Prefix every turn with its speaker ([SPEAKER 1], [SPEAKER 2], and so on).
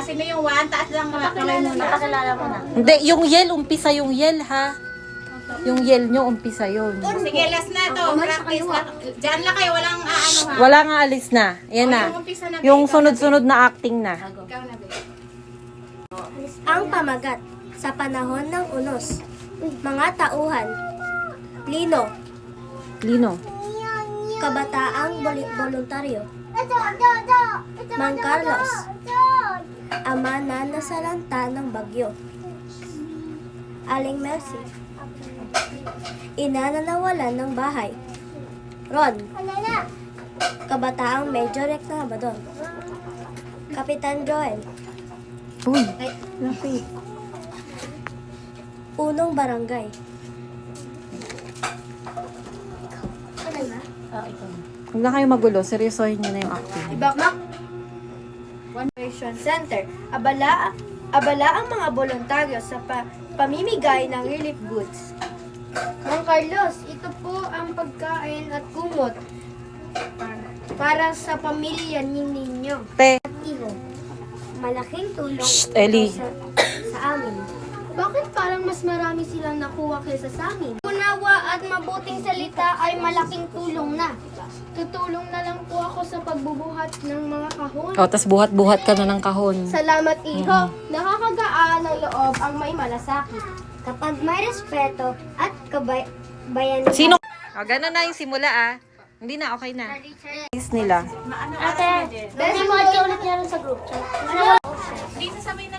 [SPEAKER 1] Sino yung 1? Taas lang kamay muna.
[SPEAKER 2] Napakilala mo na.
[SPEAKER 3] Hindi, yung yel, umpisa yung yel, ha? Yung yel nyo, umpisa yun.
[SPEAKER 1] Sige, last na to. Practice lang. Diyan lang kayo, walang ano ha.
[SPEAKER 3] Wala nga alis na. Yan na.
[SPEAKER 1] Yung umpisa na.
[SPEAKER 3] Yung sunod-sunod na acting na.
[SPEAKER 1] Ikaw na, be.
[SPEAKER 2] Ang pamagat sa panahon ng unos. Mga tauhan. Lino.
[SPEAKER 3] Lino.
[SPEAKER 2] Kabataang voluntaryo. Mang Carlos. Ama na nasalanta ng bagyo. Aling Mercy. Ina na nawalan ng bahay. Ron. Kabataang Major Recnabador. Kapitan Joel.
[SPEAKER 3] Uy.
[SPEAKER 2] Unong Barangay.
[SPEAKER 3] Huwag na kayo magulo. Seryosohin nyo na yung acting.
[SPEAKER 2] Ibakmak Operation Center. Abala ang mga voluntaryo sa pamimigay ng relief goods. Mang Carlos, ito po ang pagkain at kumot para sa pamilya ninyo.
[SPEAKER 3] Te.
[SPEAKER 2] Iho, malaking tulong
[SPEAKER 3] Shh, Ellie.
[SPEAKER 2] sa amin. Bakit parang mas marami silang nakuha kaysa sa amin? Unawa at mabuting salita ay malaking tulong na. Tutulong na lang po ako sa pagbubuhat ng mga kahon.
[SPEAKER 3] O, tas buhat-buhat ka na ng kahon.
[SPEAKER 2] Salamat, Iho. Nakakagaan ng loob ang may malasakit. Kapag may respeto at kabayan.
[SPEAKER 3] Sino? O, ganun na yung simula, ah. Hindi na, okay na. Is nila.
[SPEAKER 1] Maano
[SPEAKER 2] Ate,
[SPEAKER 1] Jen?
[SPEAKER 2] best mo ulit niya rin sa group chat.
[SPEAKER 1] Dito sabay na